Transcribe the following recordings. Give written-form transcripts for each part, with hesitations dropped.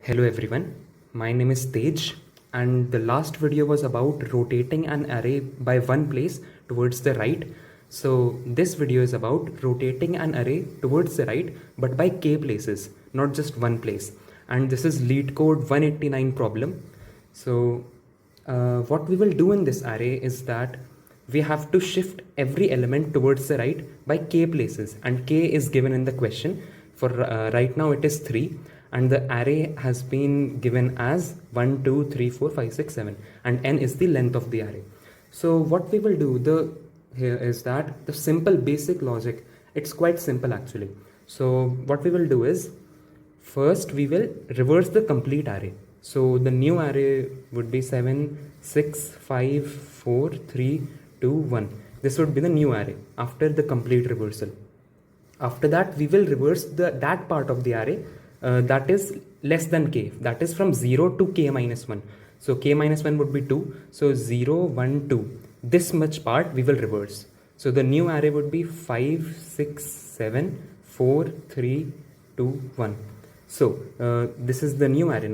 Hello everyone, my name is Tej and the last video was about rotating an array by one place towards the right. So this video is about rotating an array towards the right but by k places, not just one place. And this is LeetCode 189 problem. So what we will do in this array is that we have to shift every element towards the right by k places, and k is given in the question. For right now it is 3, and the array has been given as 1 2 3 4 5 6 7, and n is the length of the array. So what we will do here is that the simple basic logic, it's quite simple actually. So what we will do is, first we will reverse the complete array. So the new array would be 7 6 5 4 3 2 1. This would be the new array after the complete reversal. After that we will reverse that part of the array that is less than k, that is from 0 to k minus 1. So k minus 1 would be 2, so 0 1 2, this much part we will reverse. So the new array would be 5 6 7 4 3 2 1. So this is the new array.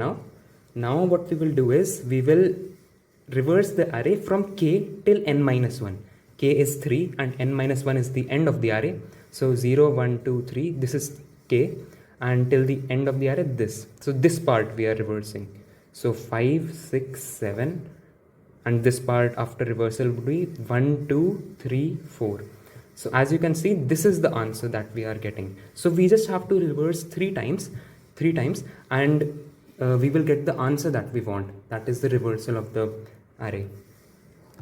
Now what we will do is, we will reverse the array from k till n minus 1. K is 3 and n minus 1 is the end of the array. So 0 1 2 3, this is k, and till the end of the array this. So this part we are reversing. So 5 6 7, and this part after reversal would be 1 2 3 4. So as you can see, this is the answer that we are getting. So we just have to reverse three times, and we will get the answer that we want. That is the reversal of the array.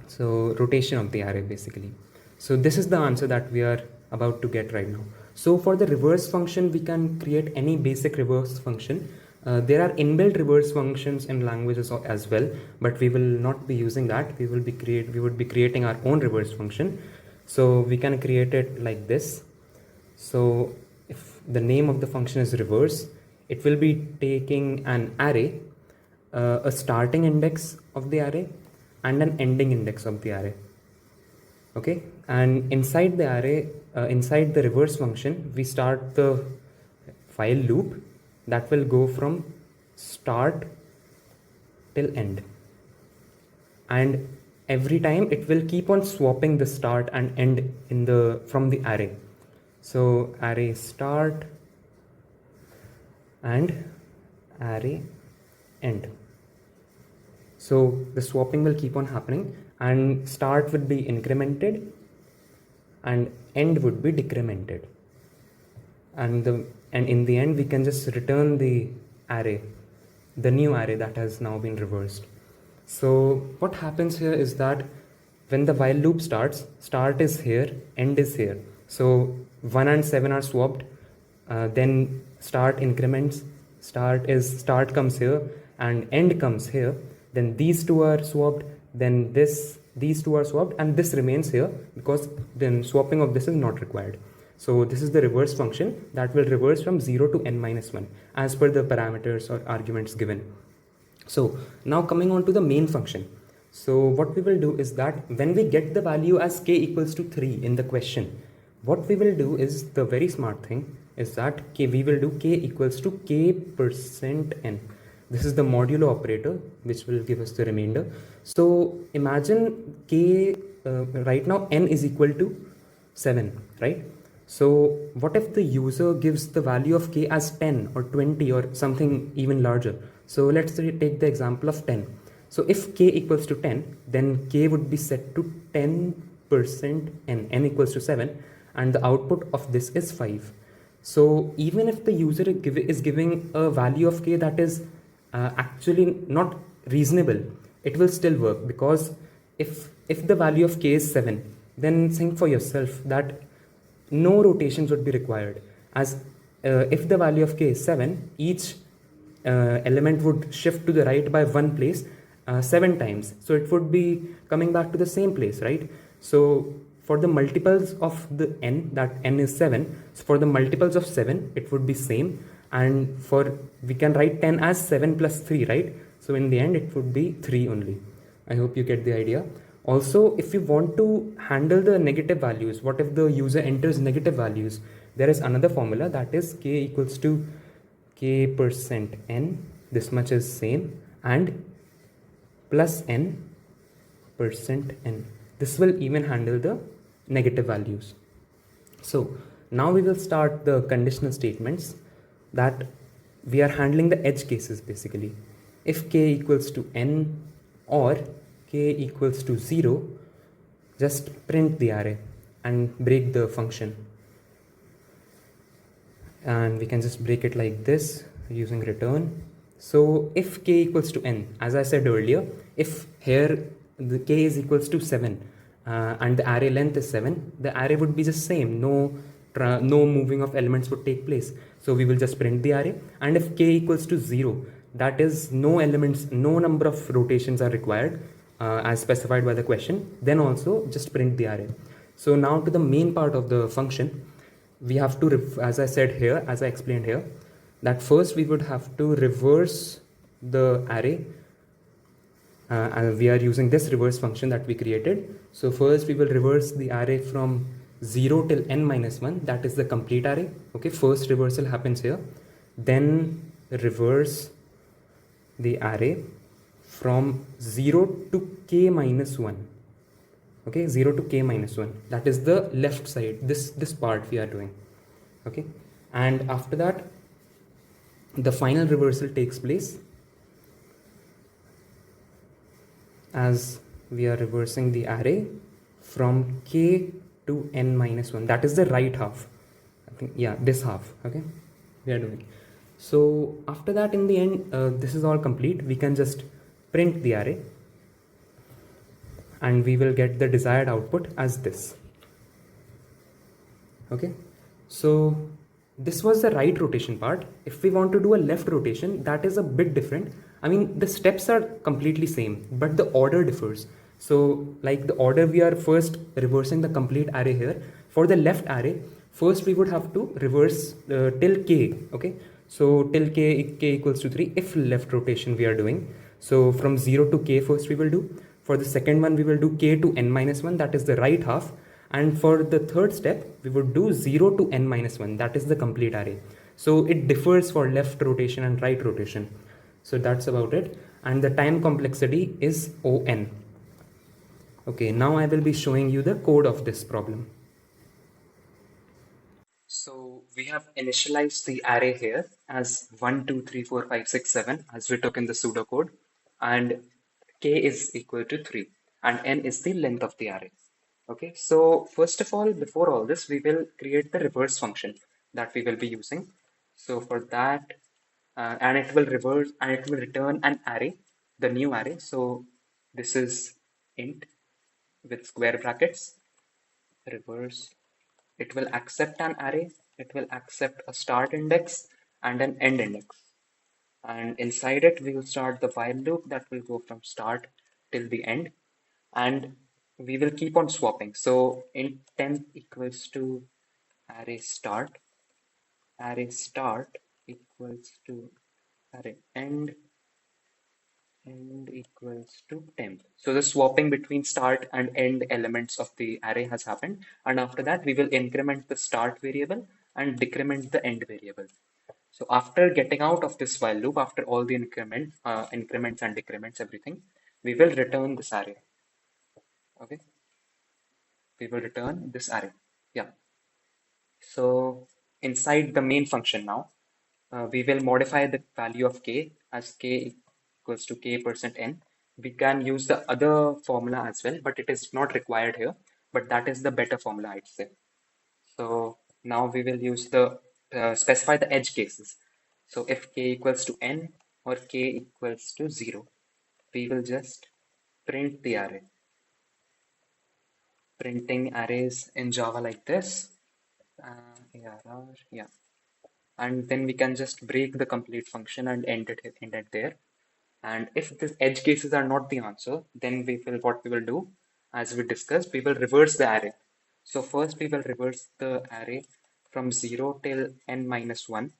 So rotation of the array basically. So this is the answer that we are about to get right now. So for the reverse function, we can create any basic reverse function. There are inbuilt reverse functions in languages as well, but we will not be using that. We would be creating our own reverse function. So we can create it like this. So if the name of the function is reverse, it will be taking an array, a starting index of the array and an ending index of the array. Okay, and inside the array, inside the reverse function, we start the while loop that will go from start till end, and every time it will keep on swapping the start and end from the array. So array start and array end. So the swapping will keep on happening, and start would be incremented and end would be decremented, and in the end we can just return the array, the new array that has now been reversed. So what happens here is that when the while loop starts, start is here, end is here. So 1 and 7 are swapped, then start increments, start comes here and end comes here, then these two are swapped, then these two are swapped, and this remains here because then swapping of this is not required. So this is the reverse function that will reverse from 0 to n minus 1 as per the parameters or arguments given. So now coming on to the main function. So what we will do is that when we get the value as k equals to 3 in the question, what we will do is, the very smart thing is that we will do k equals to k percent n. This is the modulo operator which will give us the remainder. So imagine k, right now n is equal to 7, right? So what if the user gives the value of k as 10 or 20 or something even larger? So let's take the example of 10. So if k equals to 10, then k would be set to 10% n equals to 7, and the output of this is 5. So even if the user is giving a value of k that is actually not reasonable, it will still work, because if the value of k is 7, then think for yourself that no rotations would be required, as if the value of k is 7, each element would shift to the right by one place 7 times, so it would be coming back to the same place, right? So for the multiples of the n, that n is 7, so for the multiples of 7 it would be same, and we can write 10 as 7 plus 3, right? So in the end it would be 3 only. I hope you get the idea. Also, if you want to handle the negative values, what if the user enters negative values, there is another formula, that is k equals to k percent n this much is same, and plus n percent n. This will even handle the negative values. So now we will start the conditional statements that we are handling the edge cases basically. If k equals to n or k equals to 0, just print the array and break the function. And we can just break it like this using return. So if k equals to n, as I said earlier, if here the k is equals to 7 and the array length is 7, the array would be the same. No moving of elements would take place. So we will just print the array. And if k equals to 0, that is no elements, no number of rotations are required as specified by the question, then also just print the array. So now to the main part of the function. We have to, as I said here, as I explained here, that first we would have to reverse the array. And we are using this reverse function that we created. So first we will reverse the array from 0 till n minus 1. That is the complete array. Okay, first reversal happens here. Then reverse the array from 0 to k minus 1. Okay, 0 to k minus 1, that is the left side, this part we are doing. Okay, and after that the final reversal takes place as we are reversing the array from k to n minus 1. That is the right half, I think. Yeah, this half. Okay, we are doing. So after that, in the end, this is all complete. We can just print the array and we will get the desired output as this. Okay, so this was the right rotation part. If we want to do a left rotation, that is a bit different. I mean, the steps are completely same, but the order differs. So like the order, we are first reversing the complete array here. For the left array, first we would have to reverse till k. Okay, so till k equals to 3 if left rotation we are doing. So from 0 to k first we will do. For the second one, we will do k to n minus 1, that is the right half. And for the third step, we would do 0 to n minus 1, that is the complete array. So it differs for left rotation and right rotation. So that's about it. And the time complexity is O(n). Okay, now I will be showing you the code of this problem. So we have initialized the array here as 1, 2, 3, 4, 5, 6, 7 as we took in the pseudocode, and k is equal to 3 and n is the length of the array. Okay, so first of all, before all this, we will create the reverse function that we will be using. So for that, and it will reverse and it will return an array, the new array. So this is int with square brackets, reverse. It will accept an array, it will accept a start index and an end index. And inside it, we will start the while loop that will go from start till the end. And we will keep on swapping. So int temp equals to array start equals to array end equals to temp. So the swapping between start and end elements of the array has happened. And after that, we will increment the start variable and decrement the end variable. So after getting out of this while loop, after all the increments and decrements, everything, we will return this array. Okay, we will return this array. Yeah. So inside the main function now, we will modify the value of k as k equals to k percent n. We can use the other formula as well, but it is not required here. But that is the better formula, I'd say. So now we will use the specify the edge cases. So if k equals to n or k equals to 0, we will just print the array. Printing arrays in Java like this. ARR, yeah. And then we can just break the complete function and end it there. And if these edge cases are not the answer, then what we will do, as we discussed, we will reverse the array. So first we will reverse the array from 0 till n minus 1,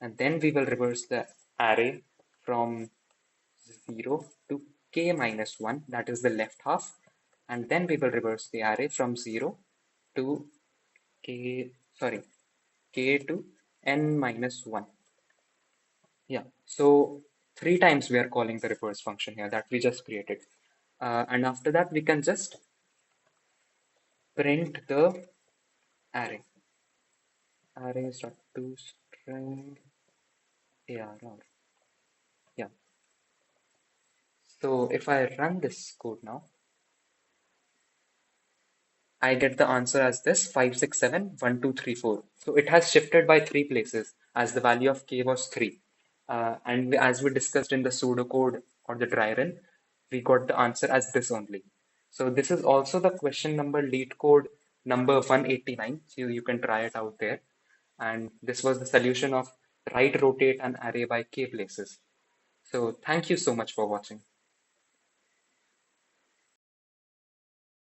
and then we will reverse the array from 0 to k minus 1, that is the left half, and then we will reverse the array from 0 to k to n minus 1. Yeah, so three times we are calling the reverse function here that we just created. And after that, we can just print the array. Arrays.toString arr. Yeah. So if I run this code now, I get the answer as this 5671234. So it has shifted by three places as the value of k was 3. As we discussed in the pseudocode or the dry run, we got the answer as this only. So this is also the question number LeetCode number 189. So you can try it out there. And this was the solution of write, rotate, and array by k places. So thank you so much for watching.